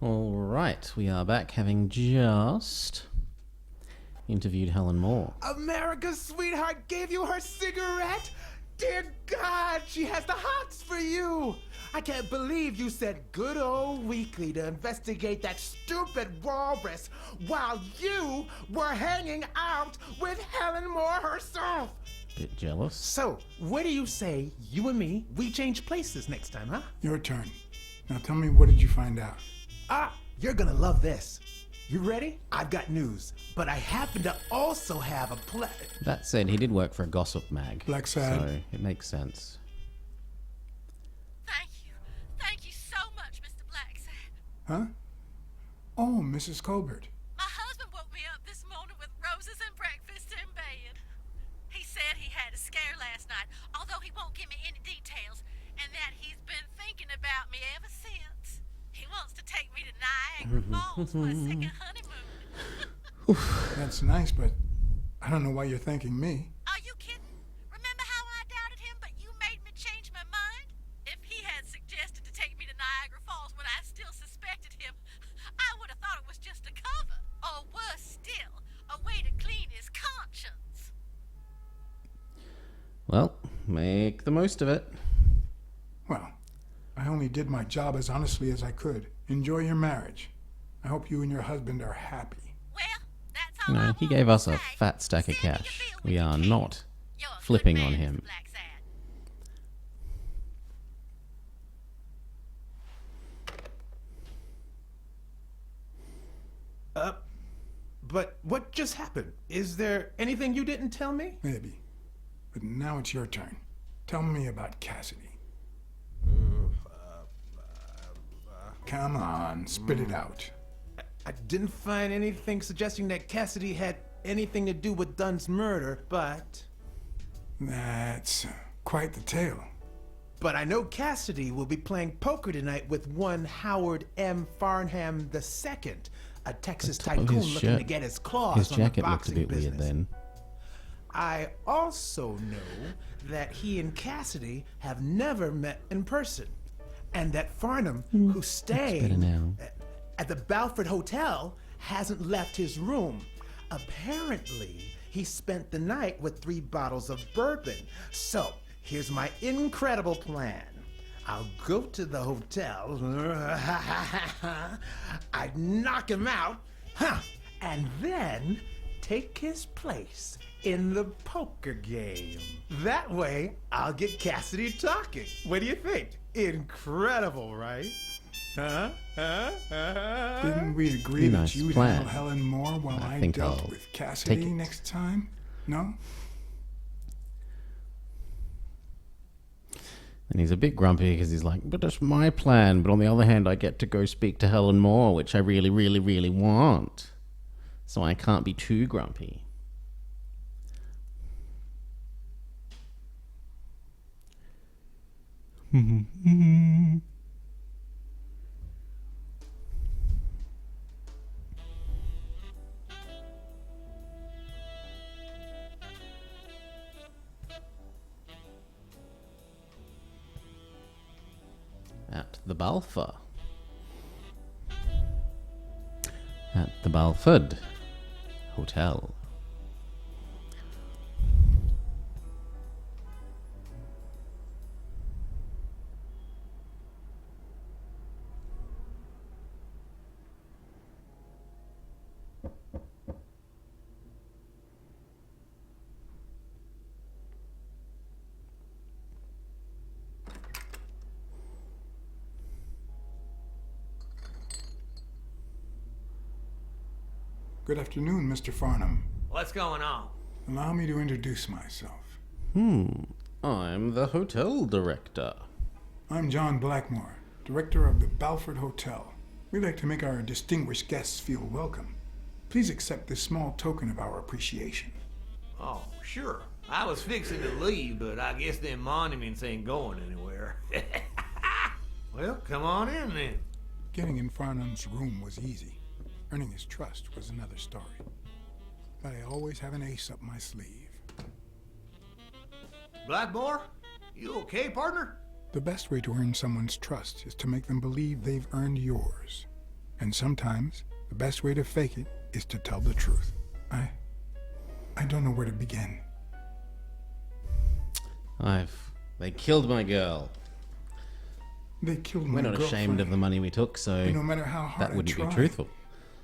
All right, we are back, having just interviewed Helen Moore. America's sweetheart gave you her cigarette? Dear God, she has the hots for you. I can't believe you said good old Weekly to investigate that stupid walrus while you were hanging out with Helen Moore herself. Bit jealous. So, what do you say, you and me, we change places next time, huh? Your turn. Now tell me, what did you find out? You're gonna love this. You ready? I've got news, but I happen to also have a play. That said, he did work for a gossip mag. Blacksad. So it makes sense. Thank you. Thank you so much, Mr. Blacksad. Huh? Oh, Mrs. Colbert. My husband woke me up this morning with roses and breakfast in bed. He said he had a scare last night, although he won't give me any details, and that he's been thinking about me ever since. He wants to take me to Niagara Falls for a second honeymoon. That's nice, but I don't know why you're thanking me. Are you kidding? Remember how I doubted him, but you made me change my mind? If he had suggested to take me to Niagara Falls when I still suspected him, I would have thought it was just a cover. Or worse still, a way to clean his conscience. Well, make the most of it. Well, I only did my job as honestly as I could. Enjoy your marriage. I hope you and your husband are happy. Well, that's all No, he gave us a fat stack of cash. We are not flipping on him. But what just happened? Is there anything you didn't tell me? Maybe. But now it's your turn. Tell me about Cassidy. Come on, spit it out. I didn't find anything suggesting that Cassidy had anything to do with Dunn's murder, but That's quite the tale. I know Cassidy will be playing poker tonight with one Howard M. Farnham II, a Texas The top of tycoon his looking shirt- to get his claws His on the jacket looked a boxing bit business. weird then. I also know that he and Cassidy have never met in person, and that Farnham, who's better staying now. at the Balford Hotel, hasn't left his room. Apparently, he spent the night with 3 bottles of bourbon. So, here's my incredible plan. I'll go to the hotel, I'd knock him out, and then take his place in the poker game. That way, I'll get Cassidy talking. What do you think? Incredible, right? Didn't we agree that Nice you'd plan. handle Helen Moore while I I think dealt I'll with take Cassidy it. next time? No? And he's a bit grumpy because he's like, but it's my plan. But on the other hand, I get to go speak to Helen Moore, which I really, really, really want. So I can't be too grumpy. At the Balfour. At the Balford Hotel. Good afternoon, Mr. Farnham. What's going on? Allow me to introduce myself. I'm the hotel director. I'm John Blackmore, director of the Balford Hotel. We'd like to make our distinguished guests feel welcome. Please accept this small token of our appreciation. Oh, sure. I was fixing to leave, but I guess them monuments ain't going anywhere. Well, come on in then. Getting in Farnham's room was easy. Earning his trust was another story. But I always have an ace up my sleeve. Blackmore, you okay, partner? The best way to earn someone's trust is to make them believe they've earned yours. And sometimes the best way to fake it is to tell the truth. I don't know where to begin. They killed my girl. They killed my We're not girlfriend. ashamed of the money we took, so But no matter how hard that wouldn't I try, be truthful.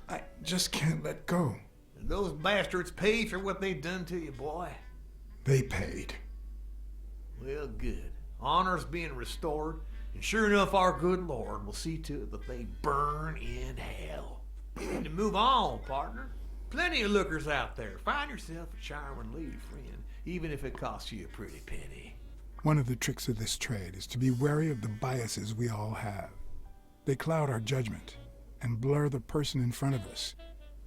I just can't let go. Those bastards paid for what they done to you, boy. They paid. Well, good. Honor's being restored, and sure enough, our good Lord will see to it that they burn in hell. You need to move on, partner. Plenty of lookers out there. Find yourself a charming lady friend, even if it costs you a pretty penny. One of the tricks of this trade is to be wary of the biases we all have. They cloud our judgment and blur the person in front of us,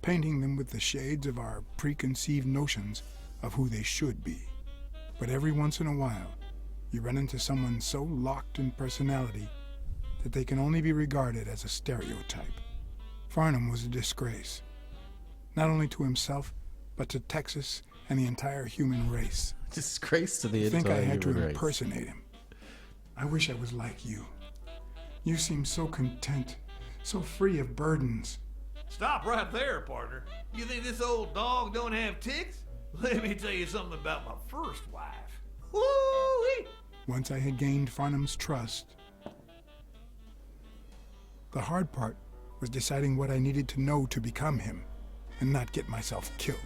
painting them with the shades of our preconceived notions of who they should be. But every once in a while, you run into someone so locked in personality that they can only be regarded as a stereotype. Farnham was a disgrace, not only to himself, but to Texas and the entire human race. Disgrace to the I think I entire had to human race. impersonate him. I wish I was like you. You seem so content, so free of burdens. Stop right there, partner. You think this old dog don't have ticks? Let me tell you something about my first wife. Woo-wee! Once I had gained Farnham's trust, the hard part was deciding what I needed to know to become him and not get myself killed.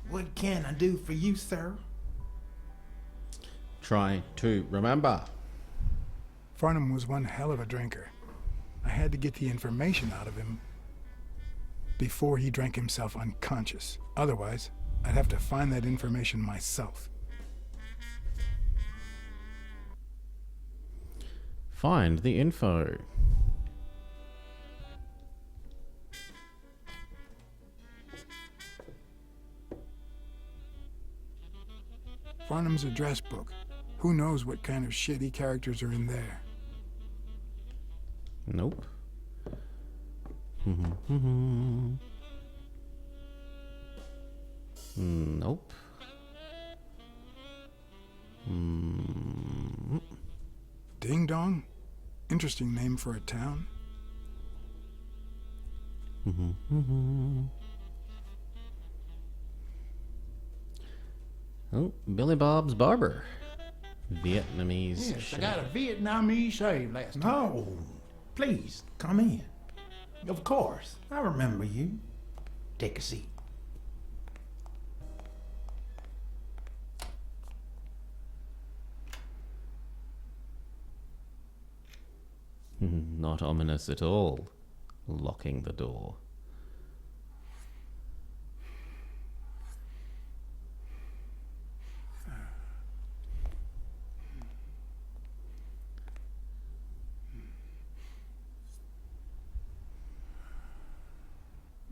What can I do for you, sir? Try to remember. Farnham was one hell of a drinker. I had to get the information out of him before he drank himself unconscious. Otherwise, I'd have to find that information myself. Find the info. Farnham's address book. Who knows what kind of shitty characters are in there? Nope. Nope. Ding Dong? Interesting name for a town. Oh, Billy Bob's Barber. Vietnamese Yes, shave. I got a Vietnamese shave last time. No, please, come in. Of course, I remember you. Take a seat. Not ominous at all. Locking the door.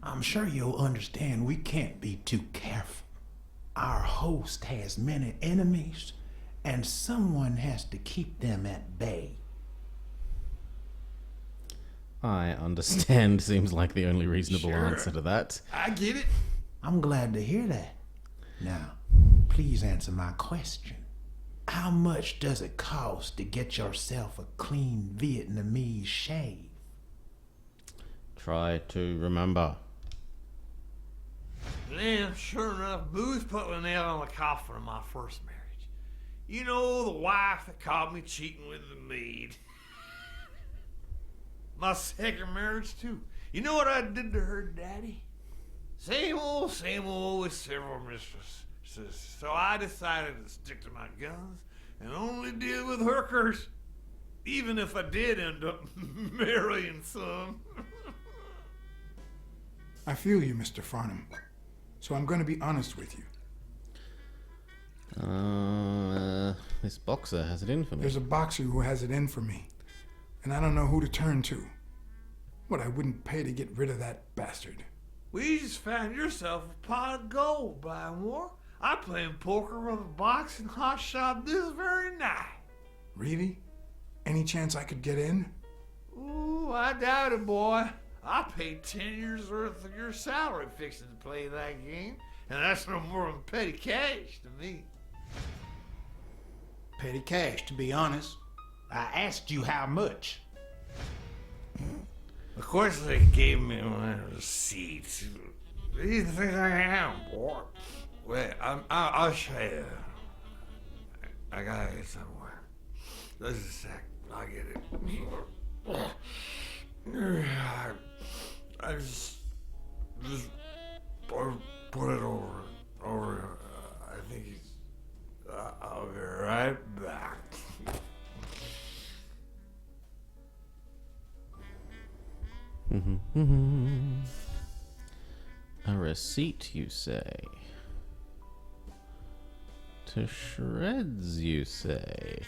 I'm sure you'll understand we can't be too careful. Our host has many enemies, and someone has to keep them at bay. I understand. Seems like the only reasonable Sure. answer to that. I get it. I'm glad to hear that. Now, please answer my question. How much does it cost to get yourself a clean Vietnamese shave? Try to remember. Then, sure enough, Booth put the nail on the coffin of my first marriage. You know, the wife that caught me cheating with the maid. My second marriage, too. You know what I did to her daddy? Same old with several mistresses. So I decided to stick to my guns and only deal with hookers, even if I did end up marrying some. I feel you, Mr. Farnham. So I'm going to be honest with you. This boxer has it in for me. There's a boxer who has it in for me, and I don't know who to turn to. What I wouldn't pay to get rid of that bastard. Well, you just found yourself a pot of gold, Blymore. I'm playing poker with a boxing hot shot this very night. Really? Any chance I could get in? Ooh, Ooh, I doubt it, boy. I paid 10 years worth of your salary fixing to play that game, and that's no more than petty cash to me. Petty cash, to be honest. I asked you how much. Of course they gave me my receipt. Who do you think I am, boy? Wait, I'll show you. I gotta get somewhere. Just a sec. I'll get it. I just put it over. I think he's. I'll be right back. A receipt, you say? To shreds, you say?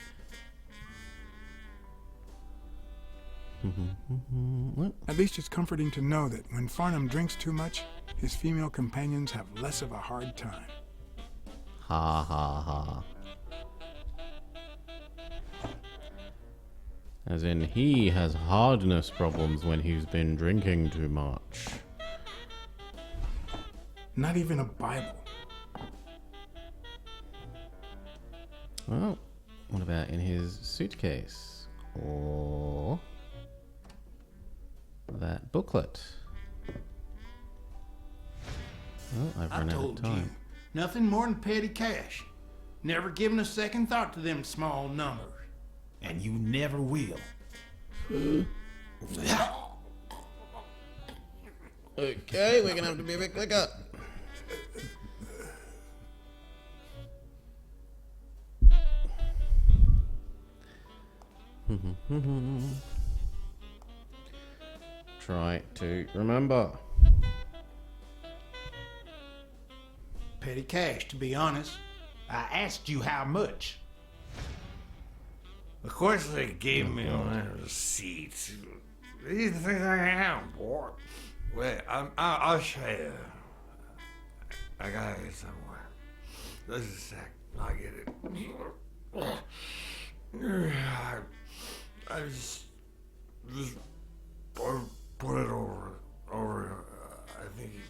What? At least it's comforting to know that when Farnham drinks too much, his female companions have less of a hard time. Ha ha ha. As in, he has hardness problems when he's been drinking too much. Not even a Bible. Well, what about in his suitcase? Or that booklet? Oh, I've I run out of told you, time. nothing more than petty cash. Never given a second thought to them small numbers. And you never will. Okay, we're gonna have to be a bit quicker. Try to remember. Petty cash, to be honest. I asked you how much. Of course they gave me my receipt. Who do you think I am, boy? Wait, I'll show you. I gotta get somewhere. Just a sec. I'll get it. I just put it over. I think he's.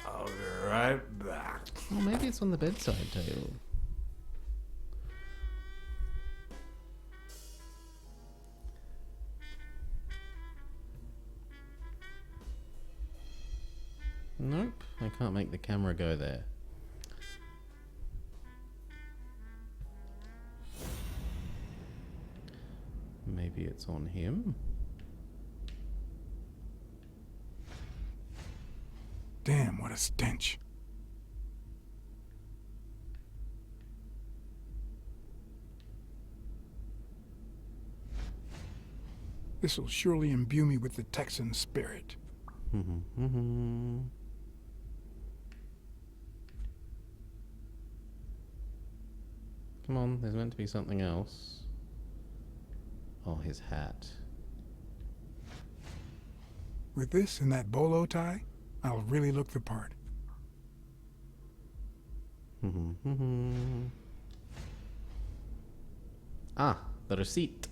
I'll be right back. Well, maybe it's on the bedside table. Nope, I can't make the camera go there. Maybe it's on him? Damn, what a stench. This'll surely imbue me with the Texan spirit. Come on, there's meant to be something else. Oh, his hat. With this and that bolo tie, I'll really look the part. Ah, the receipt.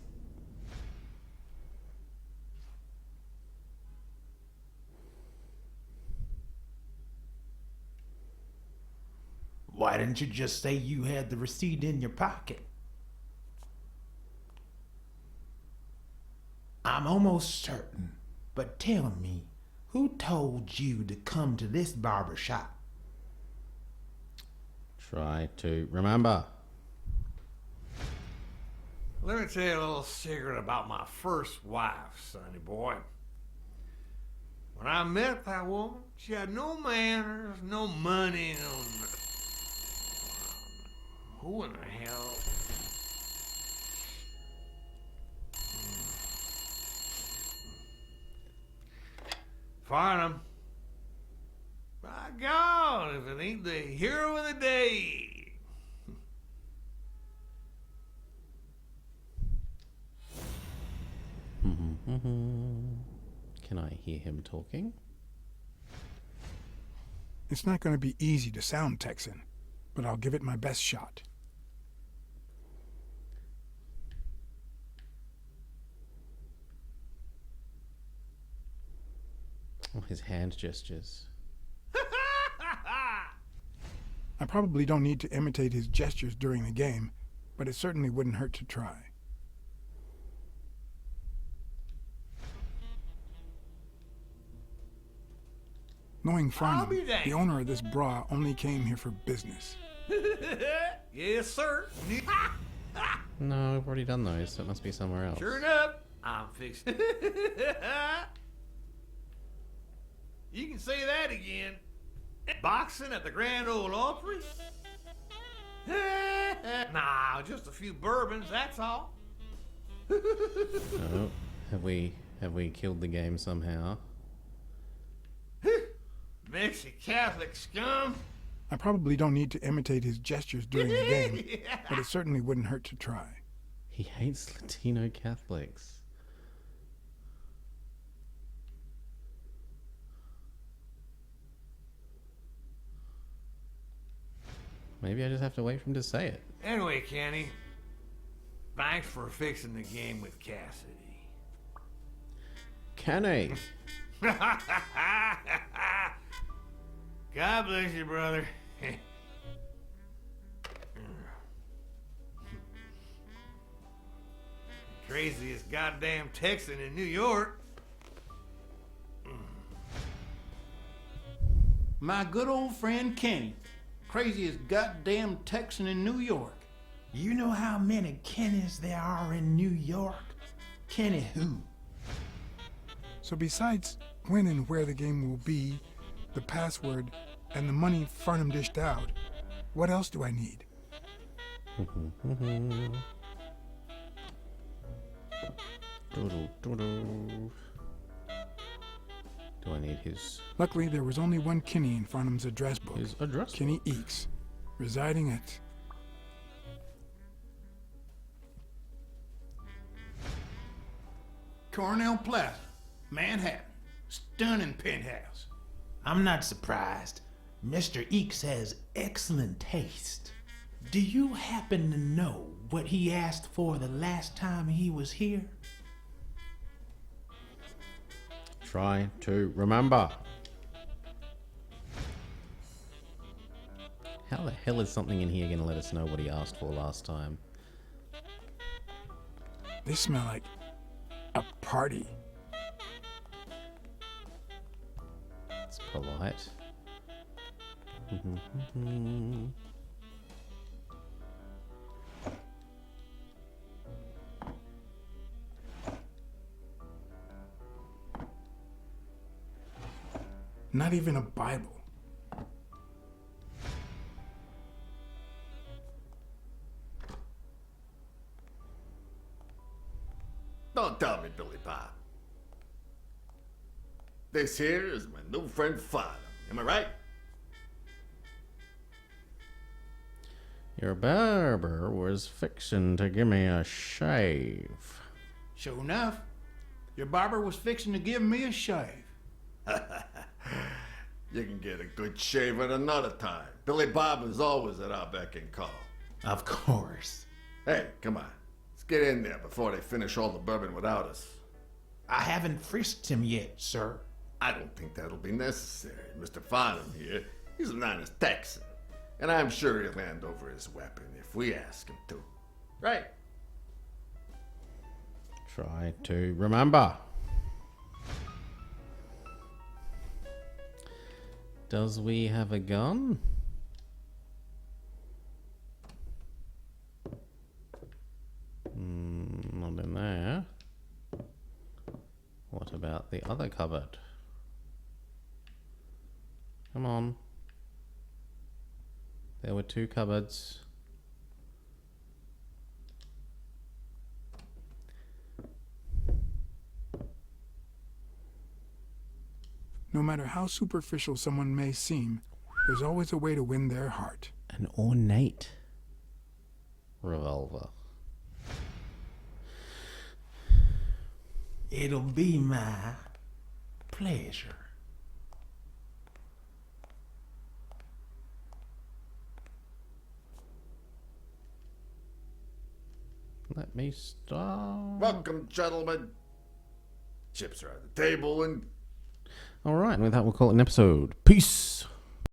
Why didn't you just say you had the receipt in your pocket? I'm almost certain, but tell me, who told you to come to this barber shop? Try to remember. Let me tell you a little secret about my first wife, sonny boy. When I met that woman, she had no manners, no money, no... Who in the hell? Farnham. By God, if it ain't the hero of the day. Can I hear him talking? It's not going to be easy to sound Texan, but I'll give it my best shot. Oh, his hand gestures. I probably don't need to imitate his gestures during the game, but it certainly wouldn't hurt to try. Knowing I'll Farnham, be danged. the owner of this bra only came here for business. Yes, sir. No, I've already done those, so it must be somewhere else. Sure enough, I'm fixing. You can say that again. Boxing at the Grand Ole Opry? Nah, just a few bourbons, that's all. Oh, have we killed the game somehow? Mexi Catholic scum. I probably don't need to imitate his gestures during the game, but it certainly wouldn't hurt to try. He hates Latino Catholics. Maybe I just have to wait for him to say it. Anyway, Kenny, thanks for fixing the game with Cassidy. Kenny! God bless you, brother. Craziest goddamn Texan in New York. My good old friend Kenny, craziest goddamn Texan in New York. You know how many Kennys there are in New York? Kenny who? So besides when and where the game will be, the password, and the money Farnham dished out, what else do I need? Do I need his Luckily, there was only one Kinney in Farnham's address book. address? Kinney Eakes, residing at... Cornell Plaza, Manhattan. Stunning penthouse. I'm not surprised. Mr. Eakes has excellent taste. Do you happen to know what he asked for the last time he was here? Try to remember. How the hell is something in here going to let us know what he asked for last time? They smell like a party. It's polite. Not even a Bible. Don't tell me, Billy Bob. This here is my new friend Father. Am I right? Your barber was fixing to give me a shave. Sure enough, your barber was fixing to give me a shave. You can get a good shave at another time. Billy Bob is always at our beck and call. Of course. Hey, come on. Let's get in there before they finish all the bourbon without us. I haven't frisked him yet, sir. I don't think that'll be necessary. Mr. Farnham here, he's an honest Texan. And I'm sure he'll hand over his weapon if we ask him to. Right? Try to remember. Does we have a gun? Not in there. What about the other cupboard? Come on. There were two cupboards. No matter how superficial someone may seem, there's always a way to win their heart. An ornate revolver. It'll be my pleasure. Let me start. Welcome, gentlemen. Chips are on the table and... All right, and with that, we'll call it an episode. Peace.